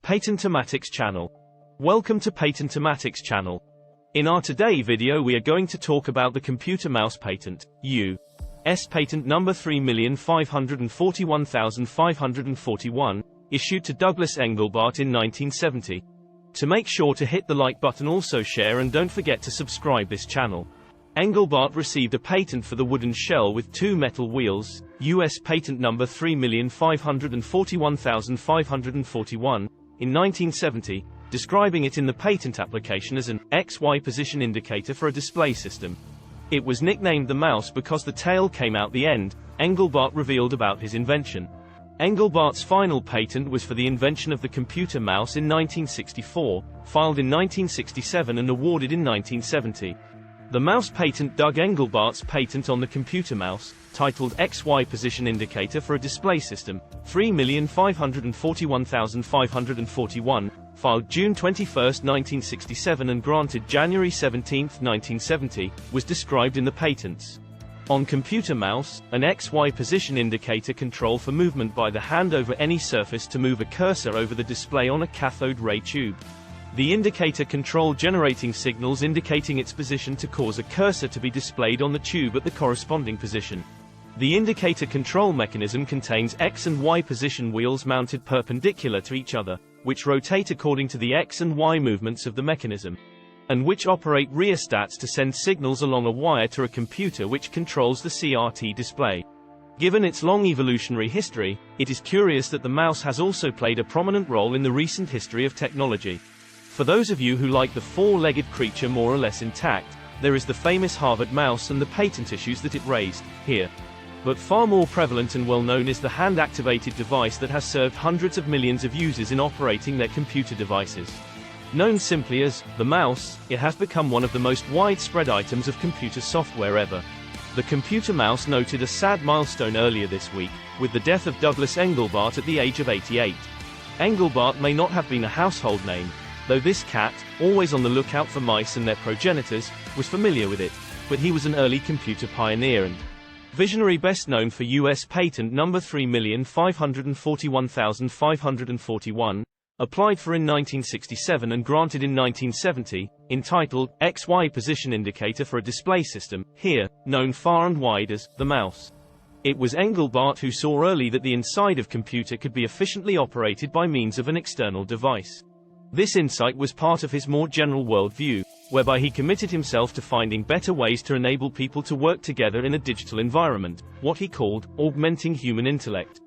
Patentomatics channel. Welcome to Patentomatics channel. In our today video we are going to talk about the computer mouse patent, U.S. patent number 3,541,541, issued to Douglas Engelbart in 1970. To make sure to hit the like button, also share, and don't forget to subscribe this channel. Engelbart received a patent for the wooden shell with two metal wheels, U.S. patent number 3,541,541, in 1970, describing it in the patent application as an XY position indicator for a display system. It was nicknamed the mouse because the tail came out the end. Engelbart revealed about his invention. Engelbart's final patent was for the invention of the computer mouse in 1964, filed in 1967 and awarded in 1970. The mouse patent Doug Engelbart's patent on the computer mouse, titled XY position indicator for a display system, 3,541,541, filed June 21, 1967 and granted January 17, 1970, was described in the patents. On computer mouse, an XY position indicator control for movement by the hand over any surface to move a cursor over the display on a cathode ray tube. The indicator control generating signals indicating its position to cause a cursor to be displayed on the tube at the corresponding position. The indicator control mechanism contains X and Y position wheels mounted perpendicular to each other, which rotate according to the X and Y movements of the mechanism, and which operate rheostats to send signals along a wire to a computer which controls the CRT display. Given its long evolutionary history, it is curious that the mouse has also played a prominent role in the recent history of technology. For those of you who like the four-legged creature more or less intact, there is the famous Harvard mouse and the patent issues that it raised, here. But far more prevalent and well-known is the hand-activated device that has served hundreds of millions of users in operating their computer devices. Known simply as the mouse, it has become one of the most widespread items of computer software ever. The computer mouse noted a sad milestone earlier this week, with the death of Douglas Engelbart at the age of 88. Engelbart may not have been a household name, though this cat, always on the lookout for mice and their progenitors, was familiar with it, but he was an early computer pioneer and visionary, best known for U.S. patent number 3,541,541, applied for in 1967 and granted in 1970, entitled XY position indicator for a display system, here, known far and wide as the mouse. It was Engelbart who saw early that the inside of computer could be efficiently operated by means of an external device. This insight was part of his more general worldview, whereby he committed himself to finding better ways to enable people to work together in a digital environment, what he called augmenting human intellect.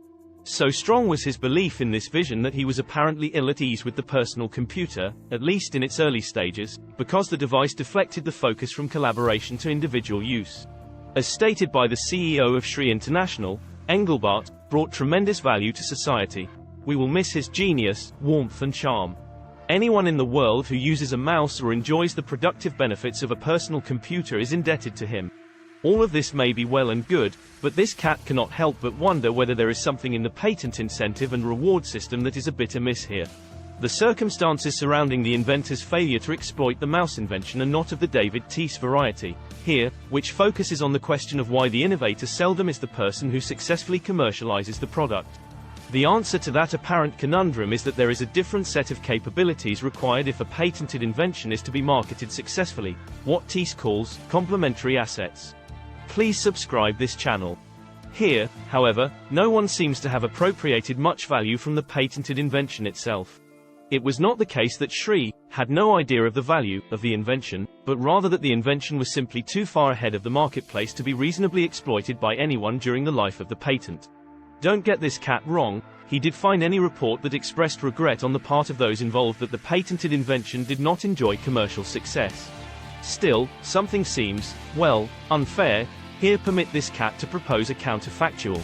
So strong was his belief in this vision that he was apparently ill at ease with the personal computer, at least in its early stages, because the device deflected the focus from collaboration to individual use. As stated by the CEO of Sri International, Engelbart brought tremendous value to society. We will miss his genius, warmth and charm. Anyone in the world who uses a mouse or enjoys the productive benefits of a personal computer is indebted to him. All of this may be well and good, but this cat cannot help but wonder whether there is something in the patent incentive and reward system that is a bit amiss here. The circumstances surrounding the inventor's failure to exploit the mouse invention are not of the David Teese variety, here, which focuses on the question of why the innovator seldom is the person who successfully commercializes the product. The answer to that apparent conundrum is that there is a different set of capabilities required if a patented invention is to be marketed successfully, what Teese calls complementary assets. Please subscribe this channel. Here, however, no one seems to have appropriated much value from the patented invention itself. It was not the case that Sri had no idea of the value of the invention, but rather that the invention was simply too far ahead of the marketplace to be reasonably exploited by anyone during the life of the patent. Don't get this cat wrong, he did find any report that expressed regret on the part of those involved that the patented invention did not enjoy commercial success. Still, something seems, well, unfair. Here, permit this cat to propose a counterfactual.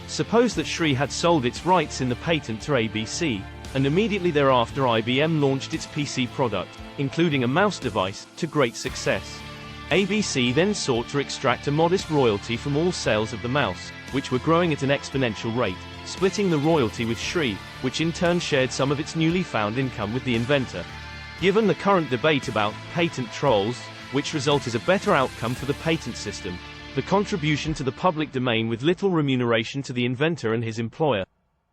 Suppose that Sri had sold its rights in the patent to ABC, and immediately thereafter IBM launched its PC product, including a mouse device, to great success. ABC then sought to extract a modest royalty from all sales of the mouse, which were growing at an exponential rate, splitting the royalty with Sri, which in turn shared some of its newly found income with the inventor. Given the current debate about patent trolls, which result is a better outcome for the patent system, the contribution to the public domain with little remuneration to the inventor and his employer,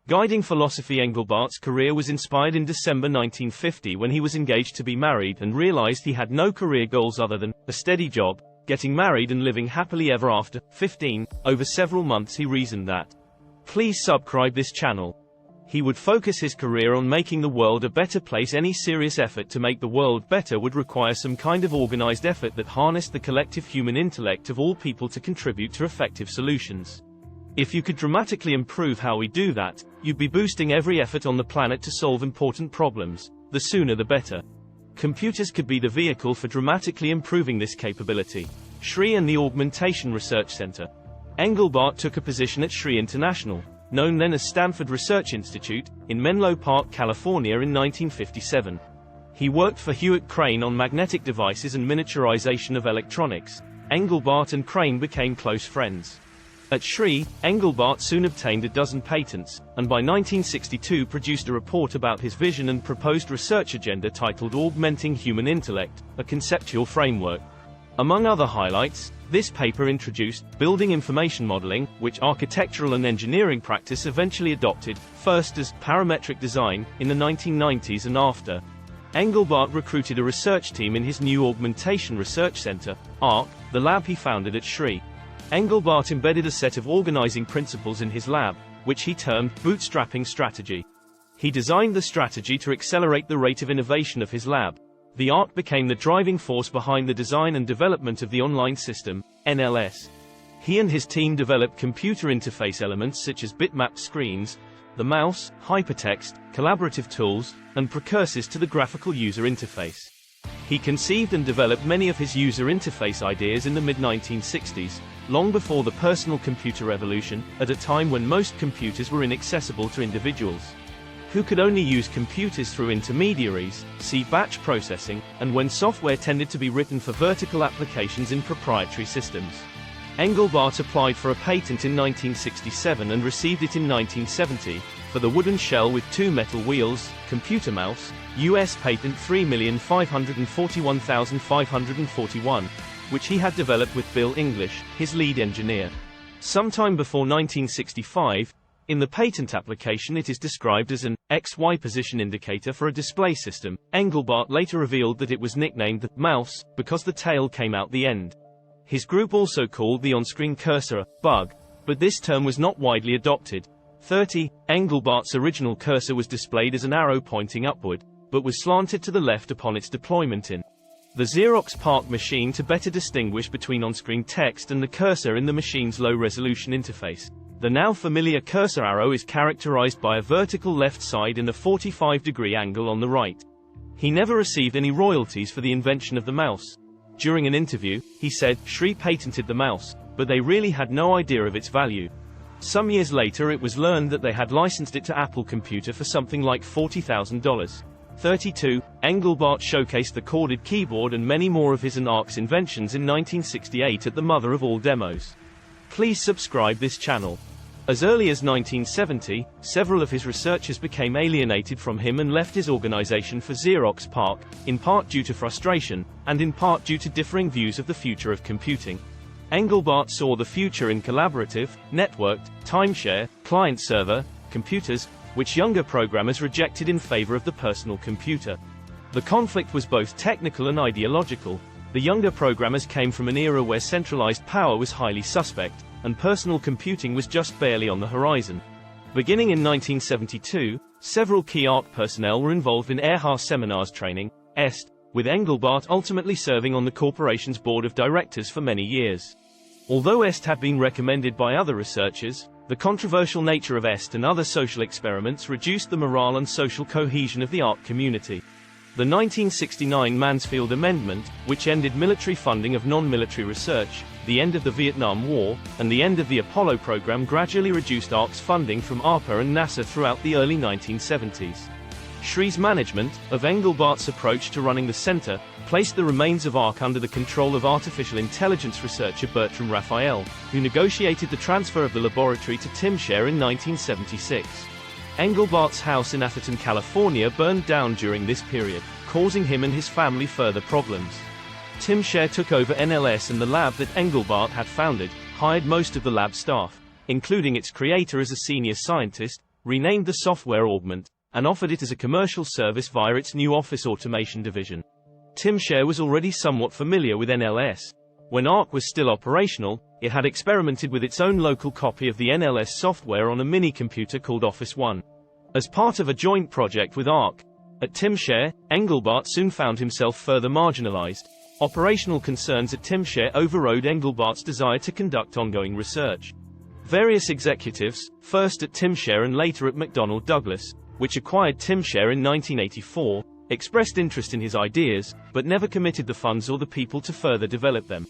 Guiding philosophy. Engelbart's career was inspired in December 1950 when he was engaged to be married and realized he had no career goals other than a steady job, getting married and living happily ever after. 15. Over several months he reasoned that, please subscribe this channel. He would focus his career on making the world a better place. Any serious effort to make the world better would require some kind of organized effort that harnessed the collective human intellect of all people to contribute to effective solutions. If you could dramatically improve how we do that, you'd be boosting every effort on the planet to solve important problems. The sooner the better. Computers could be the vehicle for dramatically improving this capability. SRI and the Augmentation Research Center. Engelbart took a position at SRI International, known then as Stanford Research Institute, in Menlo Park, California in 1957. He worked for Hewitt Crane on magnetic devices and miniaturization of electronics. Engelbart and Crane became close friends. At SRI, Engelbart soon obtained a dozen patents, and by 1962 produced a report about his vision and proposed research agenda titled Augmenting Human Intellect, a Conceptual Framework. Among other highlights, this paper introduced building information modeling, which architectural and engineering practice eventually adopted, first as parametric design, in the 1990s and after. Engelbart recruited a research team in his new Augmentation Research Center, ARC, the lab he founded at SRI. Engelbart embedded a set of organizing principles in his lab, which he termed bootstrapping strategy. He designed the strategy to accelerate the rate of innovation of his lab. The ARC became the driving force behind the design and development of the online system, NLS. He and his team developed computer interface elements such as bitmap screens, the mouse, hypertext, collaborative tools, and precursors to the graphical user interface. He conceived and developed many of his user interface ideas in the mid-1960s, long before the personal computer revolution, at a time when most computers were inaccessible to individuals who could only use computers through intermediaries, see batch processing, and when software tended to be written for vertical applications in proprietary systems. Engelbart applied for a patent in 1967 and received it in 1970, for the wooden shell with two metal wheels, computer mouse, US patent 3,541,541, which he had developed with Bill English, his lead engineer. Sometime before 1965, in the patent application it is described as an XY position indicator for a display system. Engelbart later revealed that it was nicknamed the mouse because the tail came out the end. His group also called the on-screen cursor a bug, but this term was not widely adopted. 30. Engelbart's original cursor was displayed as an arrow pointing upward, but was slanted to the left upon its deployment in the Xerox PARC machine to better distinguish between on-screen text and the cursor in the machine's low-resolution interface. The now familiar cursor arrow is characterized by a vertical left side and a 45-degree angle on the right. He never received any royalties for the invention of the mouse. During an interview, he said, SRI patented the mouse, but they really had no idea of its value. Some years later it was learned that they had licensed it to Apple Computer for something like $40,000. 32. Engelbart showcased the corded keyboard and many more of his and ARC's inventions in 1968 at the mother of all demos. Please subscribe this channel. As early as 1970, several of his researchers became alienated from him and left his organization for Xerox PARC, in part due to frustration, and in part due to differing views of the future of computing. Engelbart saw the future in collaborative, networked, timeshare, client-server computers, which younger programmers rejected in favor of the personal computer. The conflict was both technical and ideological. The younger programmers came from an era where centralized power was highly suspect, and personal computing was just barely on the horizon. Beginning in 1972, several key ARC personnel were involved in Erha Seminars training, EST, with Engelbart ultimately serving on the corporation's board of directors for many years. Although EST had been recommended by other researchers, the controversial nature of EST and other social experiments reduced the morale and social cohesion of the ARC community. The 1969 Mansfield Amendment, which ended military funding of non-military research, the end of the Vietnam War, and the end of the Apollo program gradually reduced ARC's funding from ARPA and NASA throughout the early 1970s. SRI's management, of Engelbart's approach to running the center, placed the remains of ARC under the control of artificial intelligence researcher Bertram Raphael, who negotiated the transfer of the laboratory to Timshare in 1976. Engelbart's house in Atherton, California burned down during this period, causing him and his family further problems. Timshare took over NLS, and the lab that Engelbart had founded hired most of the lab staff, including its creator as a senior scientist, renamed the software Augment, and offered it as a commercial service via its new office automation division. Timshare was already somewhat familiar with NLS. When ARC was still operational, it had experimented with its own local copy of the NLS software on a mini-computer called Office One. As part of a joint project with ARC at Timshare, Engelbart soon found himself further marginalized. Operational concerns at Timshare overrode Engelbart's desire to conduct ongoing research. Various executives, first at Timshare and later at McDonnell Douglas, which acquired Timshare in 1984, expressed interest in his ideas, but never committed the funds or the people to further develop them.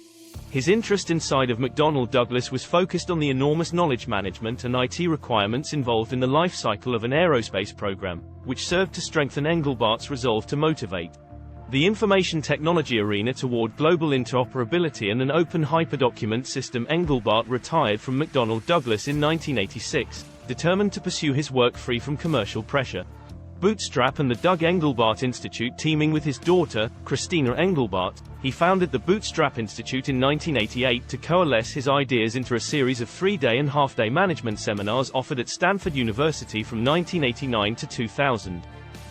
His interest inside of McDonnell Douglas was focused on the enormous knowledge management and IT requirements involved in the life cycle of an aerospace program, which served to strengthen Engelbart's resolve to motivate the information technology arena toward global interoperability and an open hyperdocument system. Engelbart retired from McDonnell Douglas in 1986, determined to pursue his work free from commercial pressure. Bootstrap and the Doug Engelbart Institute. Teaming with his daughter, Christina Engelbart, he founded the Bootstrap Institute in 1988 to coalesce his ideas into a series of 3-day and half-day management seminars offered at Stanford University from 1989 to 2000.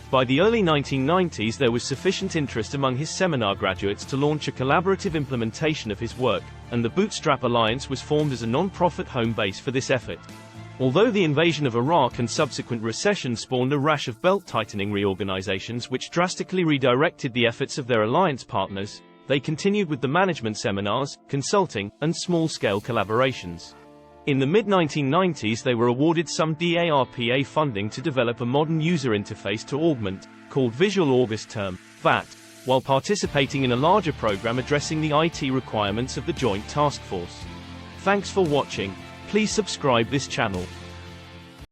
By the early 1990s there was sufficient interest among his seminar graduates to launch a collaborative implementation of his work, and the Bootstrap Alliance was formed as a non-profit home base for this effort. Although the invasion of Iraq and subsequent recession spawned a rash of belt-tightening reorganizations which drastically redirected the efforts of their alliance partners, they continued with the management seminars, consulting, and small-scale collaborations. In the mid-1990s they were awarded some DARPA funding to develop a modern user interface to Augment, called Visual August Term, VAT, while participating in a larger program addressing the IT requirements of the Joint Task Force. Thanks for watching. Please subscribe this channel.